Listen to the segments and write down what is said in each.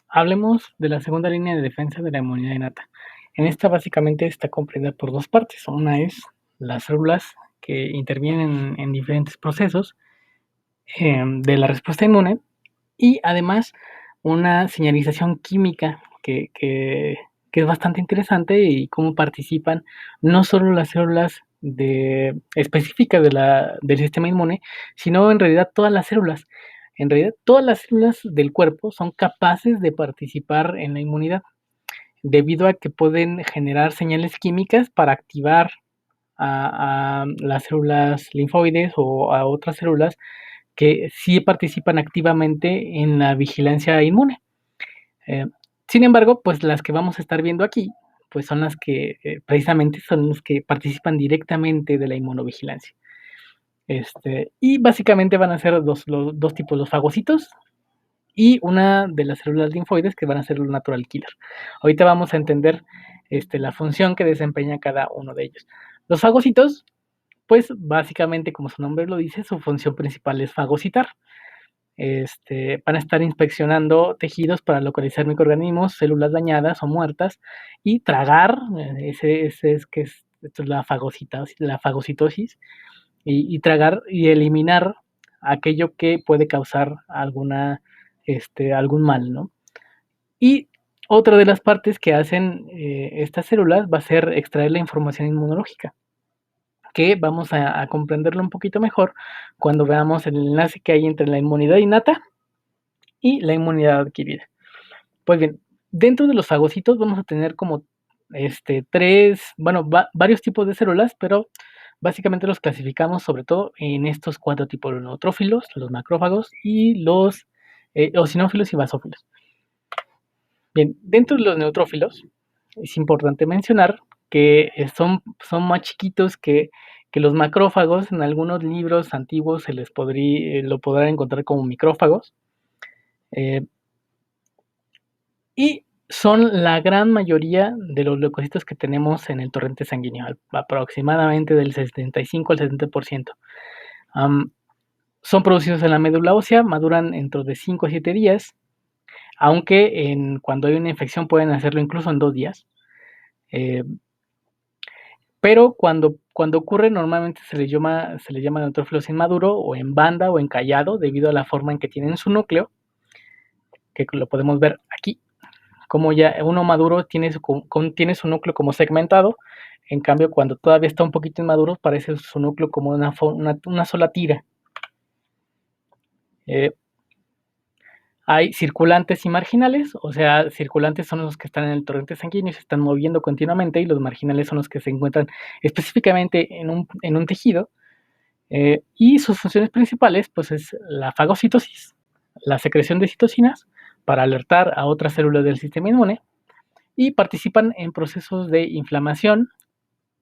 Hablemos de la segunda línea de defensa de la inmunidad innata. En esta básicamente está comprendida por dos partes. Una es las células que intervienen en diferentes procesos de la respuesta inmune y además una señalización química que es bastante interesante y cómo participan no solo las células específicas del sistema inmune, sino en realidad todas las células. En realidad, todas las células del cuerpo son capaces de participar en la inmunidad, debido a que pueden generar señales químicas para activar a las células linfoides o a otras células que sí participan activamente en la vigilancia inmune. Eh, Sin embargo, pues las que vamos a estar viendo aquí, pues son las que precisamente son los que participan directamente de la inmunovigilancia. Y básicamente van a ser dos tipos, los fagocitos y una de las células linfoides que van a ser los natural killer. Ahorita vamos a entender la función que desempeña cada uno de ellos. Los fagocitos, pues básicamente como su nombre lo dice, su función principal es fagocitar. Van a estar inspeccionando tejidos para localizar microorganismos, células dañadas o muertas y tragar, esto es la fagocitosis, y tragar y eliminar aquello que puede causar algún mal, ¿no? Y otra de las partes que hacen estas células va a ser extraer la información inmunológica, que vamos a comprenderlo un poquito mejor cuando veamos el enlace que hay entre la inmunidad innata y la inmunidad adquirida. Pues bien, dentro de los fagocitos vamos a tener como varios tipos de células, pero básicamente los clasificamos sobre todo en estos cuatro tipos: los neutrófilos, los macrófagos y los eosinófilos y basófilos. Bien, dentro de los neutrófilos es importante mencionar que son más chiquitos que los macrófagos. En algunos libros antiguos lo podrán encontrar como micrófagos. Y son la gran mayoría de los leucocitos que tenemos en el torrente sanguíneo, aproximadamente del 75 al 70%. Son producidos en la médula ósea, maduran dentro de 5 a 7 días, aunque cuando hay una infección pueden hacerlo incluso en 2 días. Pero cuando ocurre, normalmente se les llama neutrófilos inmaduro o en banda o encallado, debido a la forma en que tienen su núcleo, que lo podemos ver aquí. Como ya uno maduro tiene su núcleo como segmentado, en cambio cuando todavía está un poquito inmaduro parece su núcleo como una sola tira. Hay circulantes y marginales, o sea, circulantes son los que están en el torrente sanguíneo y se están moviendo continuamente, y los marginales son los que se encuentran específicamente en un tejido, y sus funciones principales pues es la fagocitosis, la secreción de citocinas para alertar a otras células del sistema inmune, y participan en procesos de inflamación.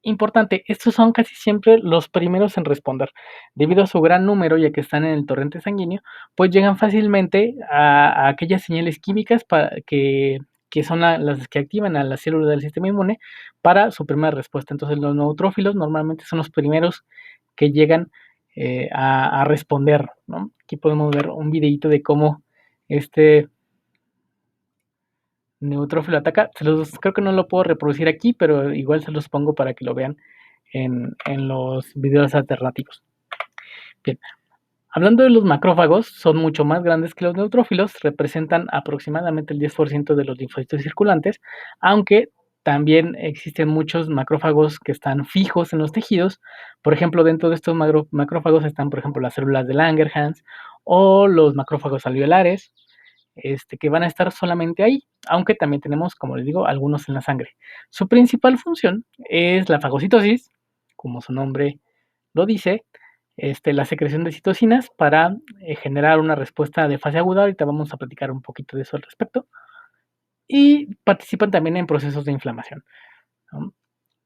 Importante, estos son casi siempre los primeros en responder. Debido a su gran número, ya que están en el torrente sanguíneo, pues llegan fácilmente a aquellas señales químicas que son las que activan a las células del sistema inmune para su primera respuesta. Entonces, los neutrófilos normalmente son los primeros que llegan a responder, ¿no? Aquí podemos ver un videito de cómo este neutrófilo ataca. Creo que no lo puedo reproducir aquí, pero igual se los pongo para que lo vean en los videos alternativos. Bien, hablando de los macrófagos, son mucho más grandes que los neutrófilos, representan aproximadamente el 10% de los linfocitos circulantes, aunque también existen muchos macrófagos que están fijos en los tejidos. Por ejemplo, dentro de estos macrófagos están, por ejemplo, las células de Langerhans o los macrófagos alveolares, que van a estar solamente ahí, aunque también tenemos, como les digo, algunos en la sangre. Su principal función es la fagocitosis, como su nombre lo dice, la secreción de citocinas para generar una respuesta de fase aguda. Ahorita vamos a platicar un poquito de eso al respecto. Y participan también en procesos de inflamación, ¿no?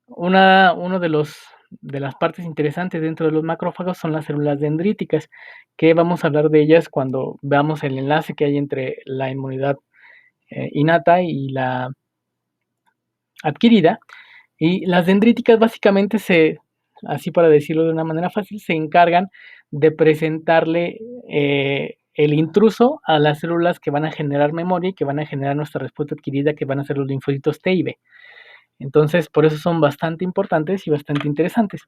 Uno de las partes interesantes dentro de los macrófagos son las células dendríticas, que vamos a hablar de ellas cuando veamos el enlace que hay entre la inmunidad innata y la adquirida. Y las dendríticas básicamente así para decirlo de una manera fácil, se encargan de presentarle el intruso a las células que van a generar memoria y que van a generar nuestra respuesta adquirida, que van a ser los linfocitos T y B. Entonces, por eso son bastante importantes y bastante interesantes.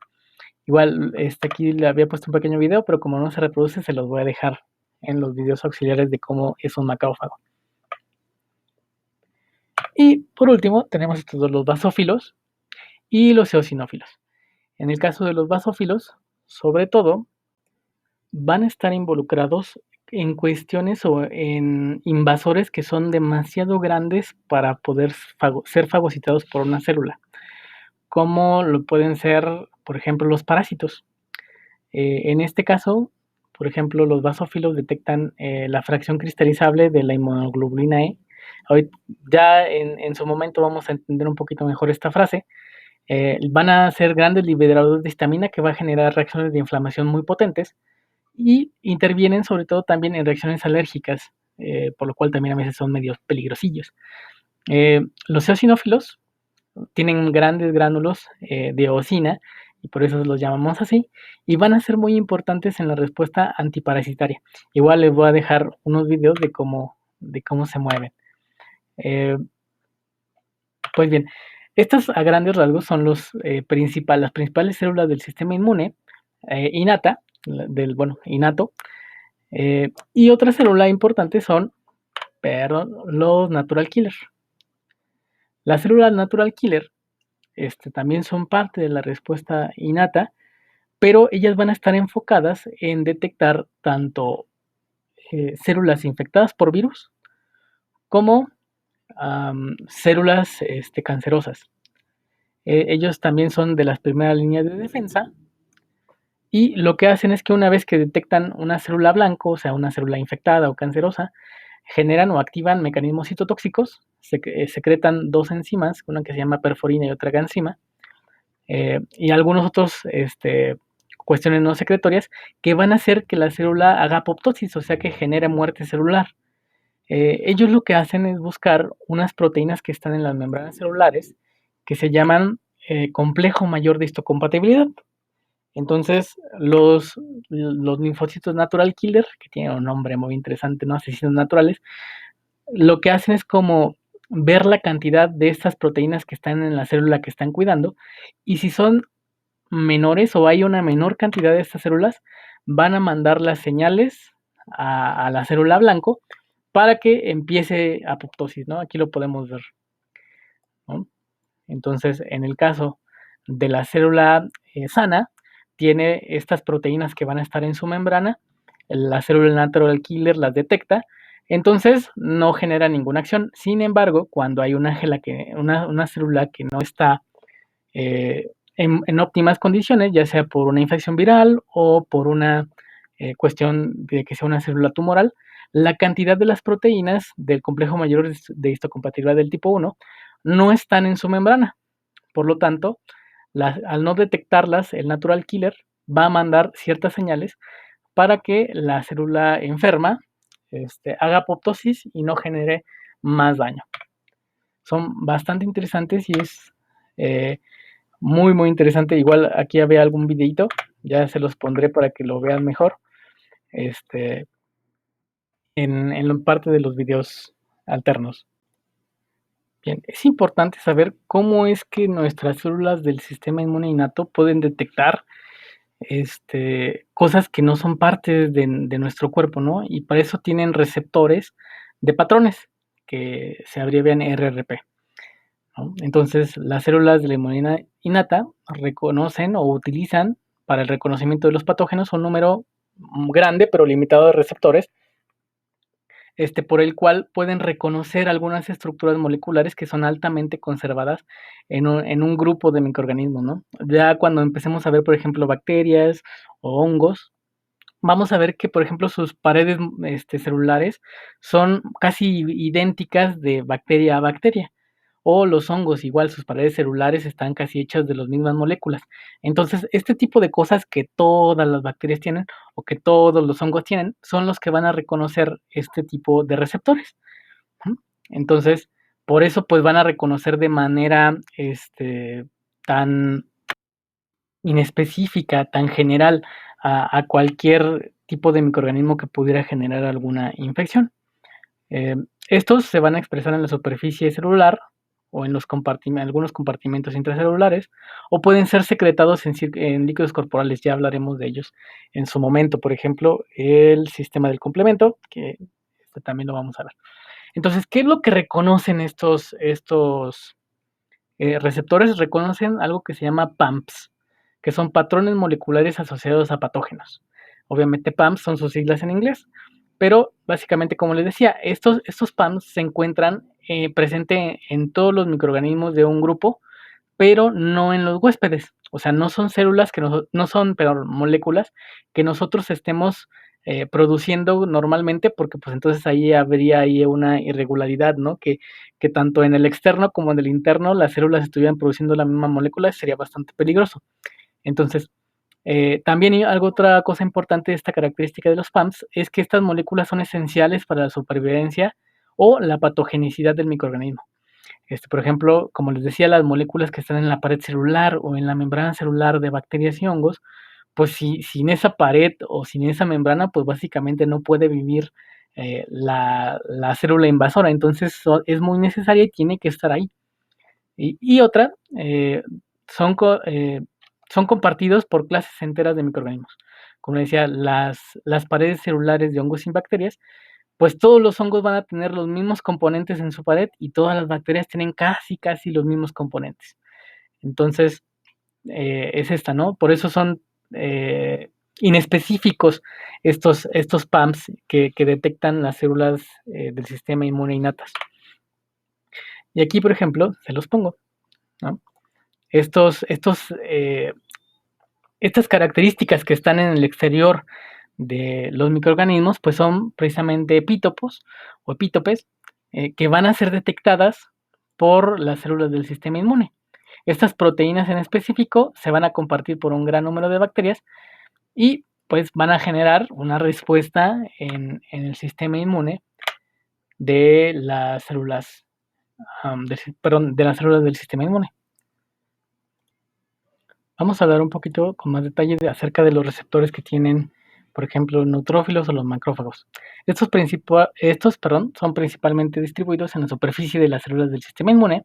Igual, aquí le había puesto un pequeño video, pero como no se reproduce, se los voy a dejar en los videos auxiliares de cómo es un macrófago. Y por último, tenemos estos dos, los basófilos y los eosinófilos. En el caso de los basófilos, sobre todo, van a estar involucrados en cuestiones o en invasores que son demasiado grandes para poder ser fagocitados por una célula, como lo pueden ser, por ejemplo, los parásitos. En este caso, por ejemplo, los basófilos detectan la fracción cristalizable de la inmunoglobulina E. Hoy, ya en su momento vamos a entender un poquito mejor esta frase. Van a ser grandes liberadores de histamina que va a generar reacciones de inflamación muy potentes y intervienen sobre todo también en reacciones alérgicas, por lo cual también a veces son medio peligrosillos. Los eosinófilos tienen grandes gránulos de eosina y por eso los llamamos así, y van a ser muy importantes en la respuesta antiparasitaria. Igual les voy a dejar unos videos de cómo se mueven. Pues bien, estas a grandes rasgos son las principales células del sistema inmune innata, innato, y otra célula importante son, los natural killer. Las células natural killer también son parte de la respuesta innata, pero ellas van a estar enfocadas en detectar tanto células infectadas por virus como células cancerosas. Ellos también son de las primeras líneas de defensa y lo que hacen es que una vez que detectan una célula blanco, o sea, una célula infectada o cancerosa, generan o activan mecanismos citotóxicos, secretan dos enzimas, una que se llama perforina y otra enzima, y algunos otros cuestiones no secretorias que van a hacer que la célula haga apoptosis, o sea que genere muerte celular. Ellos lo que hacen es buscar unas proteínas que están en las membranas celulares que se llaman complejo mayor de histocompatibilidad. Entonces, los linfocitos natural killer, que tiene un nombre muy interesante, ¿no? Asesinos naturales, lo que hacen es como ver la cantidad de estas proteínas que están en la célula que están cuidando, y si son menores o hay una menor cantidad de estas células, van a mandar las señales a la célula blanco para que empiece apoptosis, ¿no? Aquí lo podemos ver, ¿no? Entonces, en el caso de la célula sana, tiene estas proteínas que van a estar en su membrana, la célula natural killer las detecta, entonces no genera ninguna acción. Sin embargo, cuando hay una célula que no está en óptimas condiciones, ya sea por una infección viral o por una cuestión de que sea una célula tumoral, la cantidad de las proteínas del complejo mayor de histocompatibilidad del tipo 1 no están en su membrana. Por lo tanto, al no detectarlas, el natural killer va a mandar ciertas señales para que la célula enferma haga apoptosis y no genere más daño. Son bastante interesantes y es muy, muy interesante. Igual aquí había algún videito, ya se los pondré para que lo vean mejor en parte de los videos alternos. Bien, es importante saber cómo es que nuestras células del sistema inmune innato pueden detectar cosas que no son parte de nuestro cuerpo, ¿no? Y para eso tienen receptores de patrones que se abrevian RRP, ¿no? Entonces, las células de la inmunidad innata reconocen o utilizan para el reconocimiento de los patógenos un número grande pero limitado de receptores por el cual pueden reconocer algunas estructuras moleculares que son altamente conservadas en un grupo de microorganismos, ¿no? Ya cuando empecemos a ver, por ejemplo, bacterias o hongos, vamos a ver que, por ejemplo, sus paredes celulares son casi idénticas de bacteria a bacteria. O los hongos, igual, sus paredes celulares están casi hechas de las mismas moléculas. Entonces, este tipo de cosas que todas las bacterias tienen o que todos los hongos tienen son los que van a reconocer este tipo de receptores. Entonces, por eso, pues van a reconocer de manera tan inespecífica, tan general a cualquier tipo de microorganismo que pudiera generar alguna infección. Estos se van a expresar en la superficie celular o en algunos compartimentos intracelulares, o pueden ser secretados en líquidos corporales. Ya hablaremos de ellos en su momento. Por ejemplo, el sistema del complemento, que también lo vamos a ver. Entonces, ¿qué es lo que reconocen estos receptores? Reconocen algo que se llama PAMPs, que son patrones moleculares asociados a patógenos. Obviamente PAMPs son sus siglas en inglés, pero básicamente, como les decía, estos PAMPs se encuentran presentes en todos los microorganismos de un grupo, pero no en los huéspedes. O sea, no son células no son, pero moléculas que nosotros estemos produciendo normalmente, porque pues entonces ahí habría ahí una irregularidad, ¿no? Que tanto en el externo como en el interno las células estuvieran produciendo la misma molécula, sería bastante peligroso. Entonces, también otra cosa importante de esta característica de los PAMPs es que estas moléculas son esenciales para la supervivencia o la patogenicidad del microorganismo. Por ejemplo, como les decía, las moléculas que están en la pared celular o en la membrana celular de bacterias y hongos, pues sin esa pared o sin esa membrana, pues básicamente no puede vivir la célula invasora. Entonces es muy necesaria y tiene que estar ahí. Y otra, son, son compartidos por clases enteras de microorganismos. Como decía, las paredes celulares de hongos sin bacterias, pues todos los hongos van a tener los mismos componentes en su pared y todas las bacterias tienen casi los mismos componentes. Entonces, es esta, ¿no? Por eso son inespecíficos estos PAMPs que detectan las células del sistema inmune innatas. Y aquí, por ejemplo, se los pongo, ¿no? Estas características que están en el exterior de los microorganismos, pues son precisamente epítopos o epítopes que van a ser detectadas por las células del sistema inmune. Estas proteínas en específico se van a compartir por un gran número de bacterias y pues van a generar una respuesta en el sistema inmune de las células, de las células del sistema inmune. Vamos a hablar un poquito con más detalle acerca de los receptores que tienen, por ejemplo, neutrófilos o los macrófagos. Estos son principalmente distribuidos en la superficie de las células del sistema inmune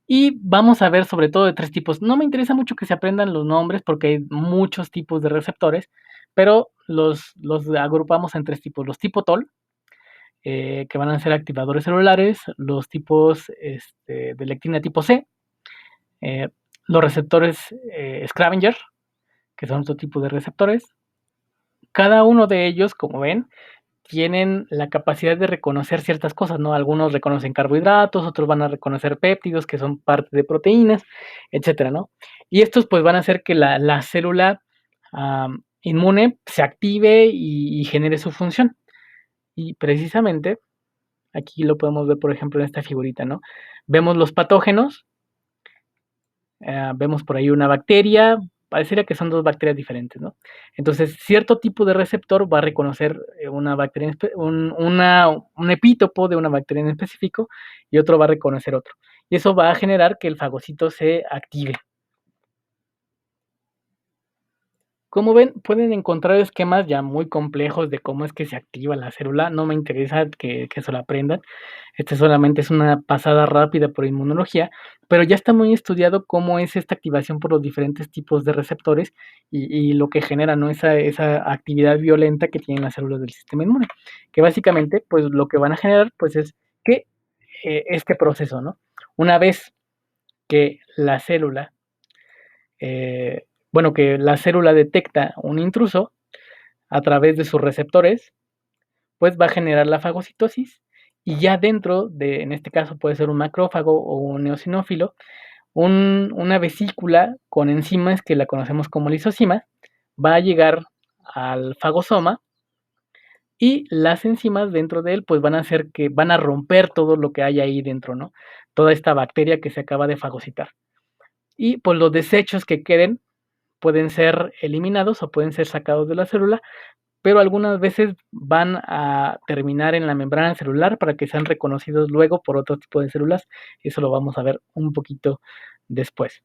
y vamos a ver sobre todo de 3 tipos. No me interesa mucho que se aprendan los nombres porque hay muchos tipos de receptores, pero los agrupamos en 3 tipos. Los tipo TOL, que van a ser activadores celulares, los tipos de lectina tipo C, eh, los receptores Scavenger, que son otro tipo de receptores. Cada uno de ellos, como ven, tienen la capacidad de reconocer ciertas cosas, ¿no? Algunos reconocen carbohidratos, otros van a reconocer péptidos, que son parte de proteínas, etcétera, ¿no? Y estos pues van a hacer que la célula inmune se active y genere su función. Y precisamente, aquí lo podemos ver, por ejemplo, en esta figurita, ¿no? Vemos los patógenos, vemos por ahí una bacteria, parecería que son 2 bacterias diferentes, ¿no? Entonces, cierto tipo de receptor va a reconocer una bacteria, un epítopo de una bacteria en específico y otro va a reconocer otro. Y eso va a generar que el fagocito se active. Como ven, pueden encontrar esquemas ya muy complejos de cómo es que se activa la célula. No me interesa que se lo aprendan. Este solamente es una pasada rápida por inmunología, pero ya está muy estudiado cómo es esta activación por los diferentes tipos de receptores y lo que genera, ¿no? Esa actividad violenta que tienen las células del sistema inmune. Que básicamente, pues lo que van a generar, pues es que este proceso, ¿no? Una vez que la célula que la célula detecta un intruso a través de sus receptores, pues va a generar la fagocitosis y ya dentro de, en este caso puede ser un macrófago o un eosinófilo, una vesícula con enzimas que la conocemos como lisosima, va a llegar al fagosoma y las enzimas dentro de él pues van a hacer que van a romper todo lo que hay ahí dentro, ¿no? Toda esta bacteria que se acaba de fagocitar. Y pues los desechos que queden pueden ser eliminados o pueden ser sacados de la célula, pero algunas veces van a terminar en la membrana celular para que sean reconocidos luego por otro tipo de células. Eso lo vamos a ver un poquito después.